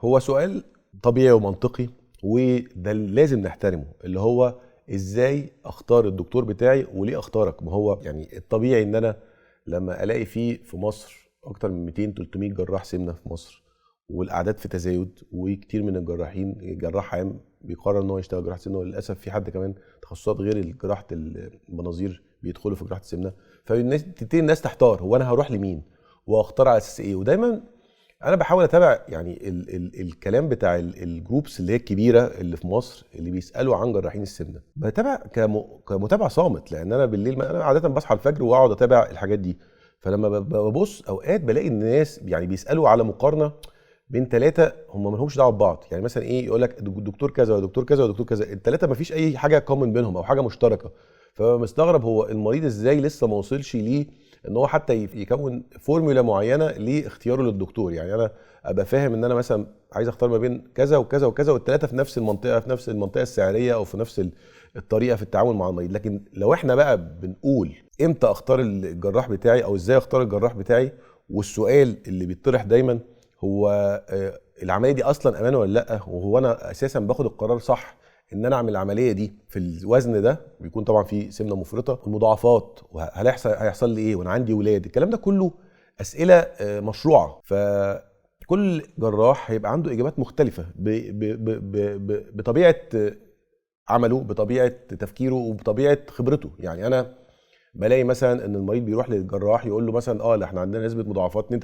هو سؤال طبيعي ومنطقي وده لازم نحترمه، اللي هو ازاي اختار الدكتور بتاعي وليه اختارك. ما هو يعني الطبيعي ان انا لما الاقي في مصر اكتر من 200 300 جراح سمنه في مصر، والاعداد في تزايد، وكتير من الجراحين جراح عام بيقرر ان هو يشتغل جراحه سمنه، وللاسف في حد كمان تخصصات غير جراحه المناظير بيدخلوا في جراحه السمنه. فالناس تبتدي الناس تحتار هو انا هروح لمين واختار على اساس ايه. ودايما انا بحاول اتابع يعني ال الكلام بتاع الجروبس اللي هي الكبيره اللي في مصر اللي بيسالوا عن جراحين السمنه، بتابع كمتابع صامت، لان انا بالليل انا عاده بصحى الفجر واقعد اتابع الحاجات دي. فلما ببص اوقات بلاقي الناس يعني بيسالوا على مقارنه بين ثلاثه هم ما لهمش دعوه ببعض. يعني مثلا ايه، يقول لك دكتور كذا ودكتور كذا ودكتور كذا، الثلاثه ما فيش اي حاجه كومن بينهم او حاجه مشتركه. فمستغرب هو المريض ازاي لسه ما وصلش ليه ان هو حتى يكون فورمولا معينه لاختياره للدكتور. يعني انا ابقى فاهم ان انا مثلا عايز اختار ما بين كذا وكذا وكذا، والثلاثه في نفس المنطقه، في نفس المنطقه السعريه او في نفس الطريقه في التعامل مع المريض. لكن لو احنا بقى بنقول امتى اختار الجراح بتاعي او ازاي اختار الجراح بتاعي، والسؤال اللي بيطرح دايما هو العمليه دي اصلا امان ولا لا، وهو انا اساسا باخد القرار صح ان انا اعمل العمليه دي في الوزن ده بيكون طبعا في سمنه مفرطه، المضاعفات، وهل هيحصل لي ايه وانا عندي ولاد، الكلام ده كله اسئله مشروعه. فكل جراح هيبقى عنده اجابات مختلفه بطبيعه عمله، بطبيعه تفكيره، وبطبيعه خبرته. يعني انا بلاقي مثلا ان المريض بيروح للجراح يقول له مثلا لا احنا عندنا نسبه مضاعفات 2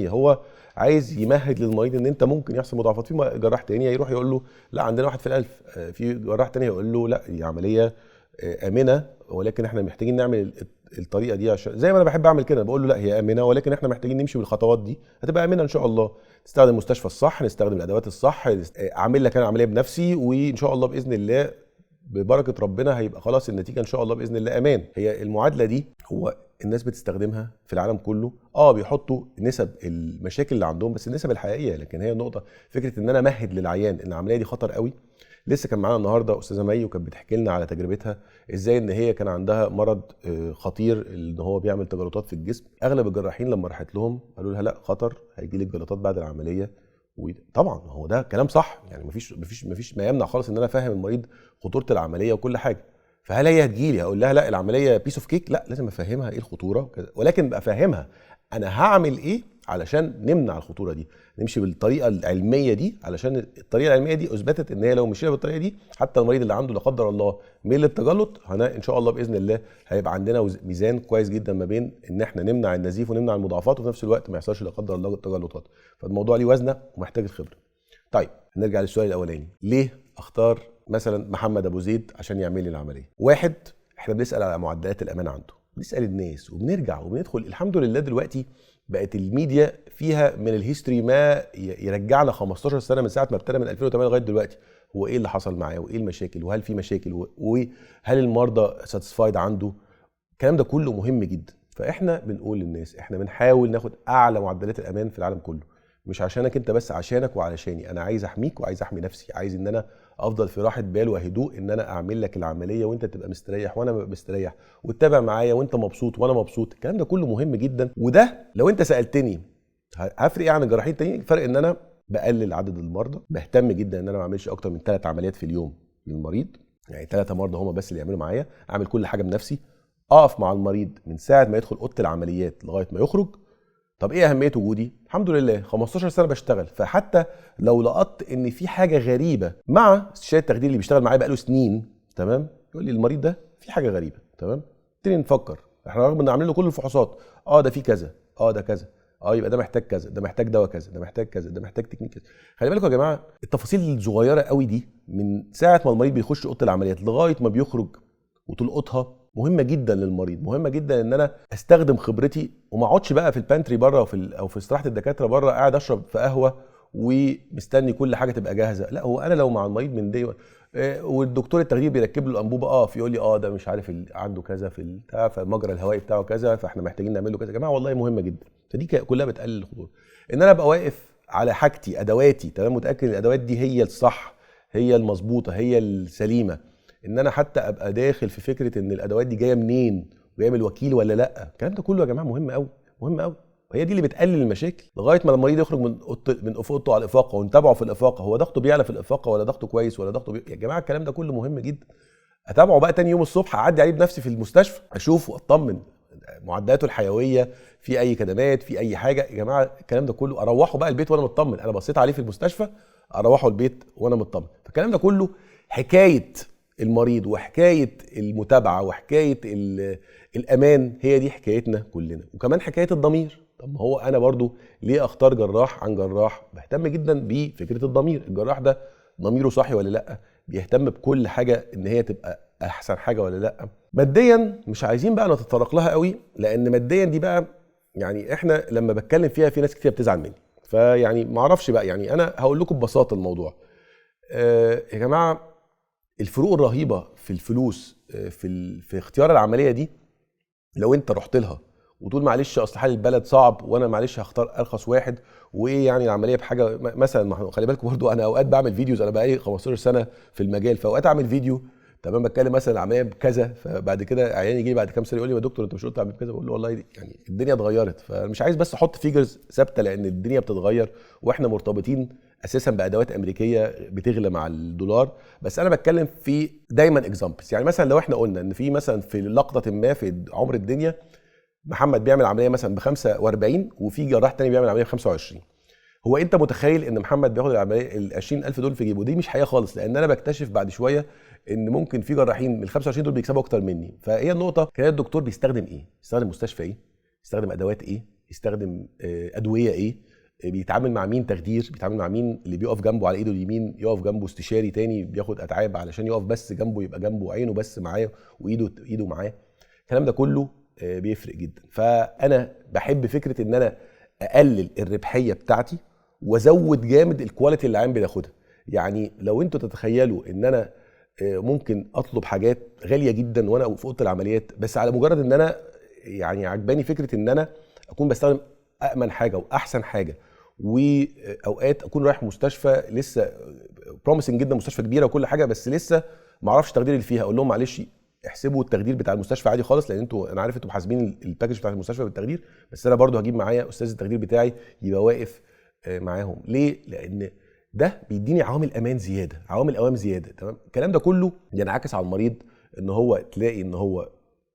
3%، هو عايز يمهد للمريض ان انت ممكن يحصل مضاعفات. في جراح تاني يروح يقول له لا عندنا 1 في الألف، في جراح تاني يقول له لا دي عمليه امنه ولكن احنا محتاجين نعمل الطريقه دي، عشان زي ما انا بحب اعمل كده بقول له لا هي امنه ولكن احنا محتاجين نمشي بالخطوات دي هتبقى امنه ان شاء الله. نستخدم المستشفى الصح، نستخدم الادوات الصح، اعمل لك انا عمليه بنفسي، وان شاء الله باذن الله ببركه ربنا هيبقى خلاص النتيجه ان شاء الله باذن الله امان. هي المعادله دي هو الناس بتستخدمها في العالم كله، بيحطوا نسب المشاكل اللي عندهم بس النسب الحقيقيه. لكن هي النقطه فكره ان انا امهد للعيان ان العمليه دي خطر قوي. لسه كان معانا النهارده استاذه مي وكانت بتحكي لنا على تجربتها ازاي ان هي كان عندها مرض خطير ان هو بيعمل تجلطات في الجسم. اغلب الجراحين لما راحت لهم قالوا لها لا خطر، هيجي لك جلطات بعد العمليه. وطبعا هو ده كلام صح، يعني مفيش ما يمنع خالص ان انا افهم المريض خطوره العمليه وكل حاجه. فهل هي هتجيلي هقول لها لا العمليه بيس اوف كيك؟ لا، لازم افهمها ايه الخطوره وكذا، ولكن بقى افهمها انا هعمل ايه علشان نمنع الخطوره دي، نمشي بالطريقه العلميه دي، علشان الطريقه العلميه دي اثبتت ان هي لو مشينا بالطريقه دي حتى المريض اللي عنده لا قدر الله ميل للتجلط ان شاء الله باذن الله هيبقى عندنا ميزان كويس جدا ما بين ان احنا نمنع النزيف ونمنع المضاعفات وفي نفس الوقت ما يحصلش لا قدر الله التجلطات. فالموضوع ليه وزنه ومحتاج الخبره. طيب نرجع للسؤال الاولاني، ليه اختار مثلا محمد ابو زيد عشان يعمل لي العمليه؟ واحد، احنا بنسال على معدلات الامان عنده، بنسال الناس وبنرجع وبندخل. الحمد لله دلوقتي بقت الميديا فيها من الهيستوري ما يرجعنا 15 سنه من ساعه ما ابتدى من 2008 لغايه دلوقتي، هو ايه اللي حصل معاه وايه المشاكل وهل في مشاكل وهل المرضى ساتسفايد عنده. الكلام ده كله مهم جدا. فاحنا بنقول للناس احنا بنحاول ناخد اعلى معدلات الامان في العالم كله، مش عشانك انت بس، عشانك وعلشاني. انا عايز احميك وعايز احمي نفسي، عايز ان انا افضل في راحه بال وهدوء ان انا اعمل لك العمليه وانت تبقى مستريح وانا ببقى مستريح، وتتابع معايا وانت مبسوط وانا مبسوط. الكلام ده كله مهم جدا. وده لو انت سالتني هفرق ايه عن الجراحين التانيين؟ الفرق ان انا بقلل عدد المرضى، بهتم جدا ان انا ما اعملش اكتر من 3 عمليات في اليوم للمريض، يعني 3 مرضى هم بس اللي يعملوا معايا، اعمل كل حاجه بنفسي، اقف مع المريض من ساعه ما يدخل اوضه العمليات لغايه ما يخرج. طب ايه اهميه وجودي؟ الحمد لله 15 سنه بشتغل، فحتى لو لقطت ان في حاجه غريبه مع استشاري التخدير اللي بيشتغل معايا بقاله سنين، تمام، يقول لي المريض ده في حاجه غريبه، تمام، نبتدي نفكر احنا رغم ان عاملين له كل الفحوصات، ده في كذا، ده كذا، يبقى ده محتاج كذا، ده محتاج دواء كذا، ده محتاج كذا، ده محتاج تكنيك كذا. خلي بالكم يا جماعه التفاصيل الصغيره قوي دي من ساعه ما المريض بيخش اوضه العمليات لغايه ما بيخرج وتلقطها مهمه جدا للمريض. مهمه جدا ان انا استخدم خبرتي وما اقعدش بقى في البانتري بره او في استراحه الدكاتره بره قاعد اشرب في قهوه ومستني كل حاجه تبقى جاهزه. لا، هو انا لو مع المريض من دي والدكتور التخدير بيركب له الانبوبه يقول لي ده مش عارف عنده كذا في بتاع، فالمجرى الهوائي بتاعه كذا، فاحنا محتاجين نعمل له كذا. يا جماعه والله مهمه جدا. فدي كلها بتقلل الخطوره. ان انا ابقى واقف على حاجتي ادواتي، تمام، متاكد ان الادوات دي هي الصح، هي المظبوطه، هي السليمه. ان انا حتى ابقى داخل في فكره ان الادوات دي جايه منين وجايه من الوكيل ولا لا. الكلام ده كله يا جماعه مهم قوي، مهم قوي. وهي دي اللي بتقلل المشاكل لغايه ما المريض يخرج من اوضته على الافاقه ونتابعه في الافاقه، هو ضغطه بيعلى في الافاقه ولا ضغطه كويس ولا ضغطه يا جماعه الكلام ده كله مهم جدا. اتابعه بقى تاني يوم الصبح، اعدي عليه بنفسي في المستشفى اشوفه اطمن معدلاته الحيويه، في اي كدمات، في اي حاجه. يا جماعه الكلام ده كله اروحه بقى البيت وانا مطمن، انا بصيت عليه في المستشفى اروحه البيت وانا مطمن. فالكلام ده كله حكايه المريض وحكايه المتابعه وحكايه الامان، هي دي حكايتنا كلنا. وكمان حكايه الضمير. طب ما هو انا برضو ليه اختار جراح عن جراح؟ بهتم جدا بفكره الضمير. الجراح ده ضميره صاحي ولا لا؟ بيهتم بكل حاجه ان هي تبقى احسن حاجه ولا لا؟ ماديا مش عايزين بقى نتطرق لها قوي، لان ماديا دي بقى يعني احنا لما بتكلم فيها في ناس كتير بتزعل مني، فيعني ما اعرفش بقى. يعني انا هقول لكم ببساطه الموضوع. يا جماعه الفروق الرهيبه في الفلوس في اختيار العمليه دي، لو انت رحت لها وتقول معلش اصل حال البلد صعب وانا معلش هختار ارخص واحد، وايه يعني العمليه بحاجه مثلا. خلي بالكم برضو انا اوقات بعمل فيديوز، انا بقالي 15 سنه في المجال، فاوقات اعمل فيديو تمام بتكلم مثلا العمليه بكذا، فبعد كده عيان يجي لي بعد كام سنه يقول لي يا دكتور انت مش قلت اعمل كذا؟ بقول له والله يعني الدنيا اتغيرت، فمش عايز بس احط فيجرز ثابته لان الدنيا بتتغير واحنا مرتبطين اساسا بادوات امريكيه بتغلى مع الدولار. بس انا بتكلم في دايما اكزامبلز. يعني مثلا لو احنا قلنا ان في مثلا في لقطه ما في عمر الدنيا محمد بيعمل عمليه مثلا ب 45 وفي جراح تاني بيعمل عمليه ب 25، هو انت متخيل ان محمد بياخد العمليه ال 20000 دول في جيبه؟ دي مش حقيقه خالص، لان انا بكتشف بعد شويه ان ممكن في جراحين من ال 25 دول بيكسبوا اكتر مني. فهي النقطه كان الدكتور بيستخدم ايه؟ يستخدم مستشفى ايه؟ يستخدم ادوات ايه؟ يستخدم ادويه ايه؟ بيتعامل مع مين تخدير؟ بيتعامل مع مين اللي بيقف جنبه على ايده اليمين؟ يقف جنبه استشاري تاني بياخد اتعاب علشان يقف بس جنبه، يبقى جنبه عينه بس معاه وايده معاه. الكلام ده كله بيفرق جدا. فانا بحب فكره ان انا اقلل الربحيه بتاعتي وازود جامد الكواليتي اللي العيان بياخدها. يعني لو انتوا تتخيلوا ان انا ممكن اطلب حاجات غاليه جدا وانا في اوضه العمليات، بس على مجرد ان انا يعني عجباني فكره ان انا اكون بستخدم امن حاجه واحسن حاجه، واوقات اكون رايح مستشفى لسه بروميسنج جدا، مستشفى كبيره وكل حاجه، بس لسه ما اعرفش التخدير اللي فيها، اقول لهم معلش احسبوا التخدير بتاع المستشفى عادي خالص، لان انتوا انا عارف انتوا محاسبين الباكج بتاع المستشفى بالتخدير، بس انا برضو هجيب معايا استاذ التخدير بتاعي يبقى واقف معاهم. ليه؟ لان ده بيديني عوامل امان زياده، عوامل اوام زياده. تمام؟ الكلام ده كله ينعكس على المريض، ان هو تلاقي ان هو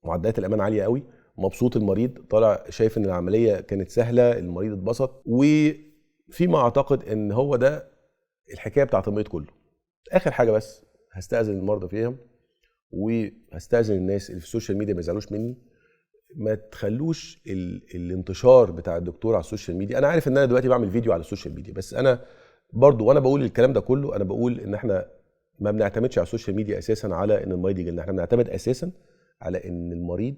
معدلات الامان عاليه قوي، مبسوط المريض، طالع شايف ان العمليه كانت سهله، المريض اتبسط. وفيما اعتقد ان هو ده الحكايه بتاعت المريض كله. اخر حاجه بس هستاذن المرضى فيها وهستاذن الناس اللي في السوشيال ميديا ما يزعلوش مني، ما تخلوش الانتشار بتاع الدكتور على السوشيال ميديا. انا عارف ان انا دلوقتي بعمل فيديو على السوشيال ميديا، بس انا برضو وانا بقول الكلام ده كله انا بقول ان احنا ما بنعتمدش على السوشيال ميديا اساسا على ان المريض يجي لنا، احنا بنعتمد اساسا على ان المريض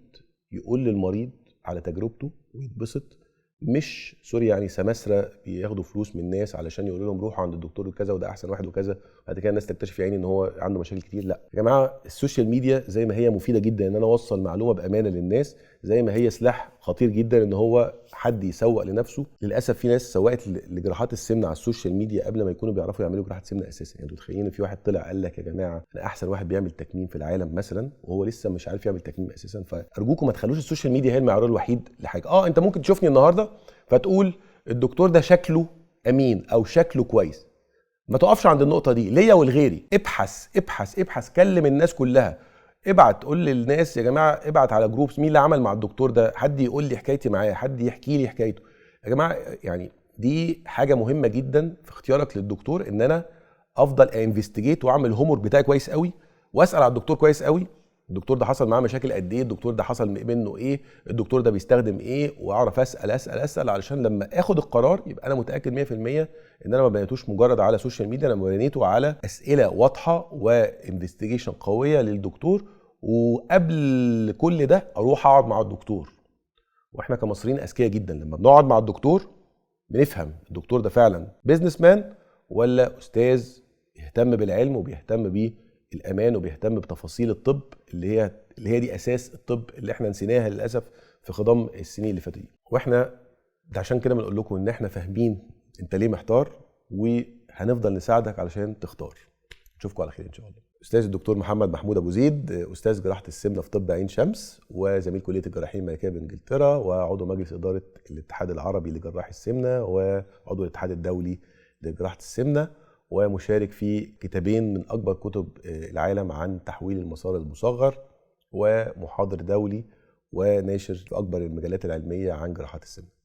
يقول للمريض على تجربته ويتبسط، مش سوري يعني سماسره بياخدوا فلوس من الناس علشان يقولوا لهم روحوا عند الدكتور وكذا وده احسن واحد وكذا، بعد كده الناس تكتشف يعني ان هو عنده مشاكل كتير. لا يا جماعه، السوشيال ميديا زي ما هي مفيده جدا ان انا اوصل معلومه بامانه للناس، زي ما هي سلاح خطير جدا ان هو حد يسوق لنفسه. للاسف في ناس سوقت لجراحات السمنه على السوشيال ميديا قبل ما يكونوا بيعرفوا يعملوا جراحه سمنه اساسا. يعني انتوا متخيلين ان في واحد طلع قال لك يا جماعه انا احسن واحد بيعمل تكميم في العالم مثلا، وهو لسه مش عارف يعمل تكميم اساسا. فارجوكم ما تخلوش السوشيال ميديا هي المعيار الوحيد لحاجه. انت ممكن تشوفني النهارده فتقول الدكتور ده شكله امين او شكله كويس، ما تقفش عند النقطه دي ليا ولغيري. ابحث ابحث ابحث، كلم الناس كلها، ابعت قول للناس يا جماعه، ابعت على جروبس مين اللي عمل مع الدكتور ده، حد يقول لي حكايتي معاه، حد يحكي لي حكايته. يا جماعه يعني دي حاجه مهمه جدا في اختيارك للدكتور، ان انا افضل انفستيجيت واعمل هومورك بتاعي كويس قوي، واسال على الدكتور كويس قوي. الدكتور ده حصل معاه مشاكل قد ايه؟ الدكتور ده حصل منه ايه؟ الدكتور ده بيستخدم ايه؟ واعرف اسال علشان لما اخد القرار يبقى انا متاكد 100% ان انا ما بنيتوش مجرد على سوشيال ميديا، انا بنيته على اسئله واضحه وانفستيجيشن قويه للدكتور. وقبل كل ده اروح اقعد مع الدكتور. واحنا كمصريين اذكياء جدا، لما بنقعد مع الدكتور بنفهم الدكتور ده فعلا بيزنس مان ولا استاذ يهتم بالعلم وبيهتم بالامان وبيهتم بتفاصيل الطب اللي هي دي اساس الطب اللي احنا نسيناها للاسف في خضم السنين اللي فاتت. واحنا ده عشان كده بنقول لكم ان احنا فاهمين انت ليه محتار، وهنفضل نساعدك علشان تختار. نشوفكم على خير ان شاء الله. استاذ الدكتور محمد محمود ابو زيد، استاذ جراحه السمنه في طب عين شمس، وزميل كليه الجراحين الملكيه بانجلترا، وعضو مجلس اداره الاتحاد العربي لجراح السمنه، وعضو الاتحاد الدولي لجراحه السمنه، ومشارك في كتابين من اكبر كتب العالم عن تحويل المسار المصغر، ومحاضر دولي وناشر في اكبر المجلات العلميه عن جراحات السمنه.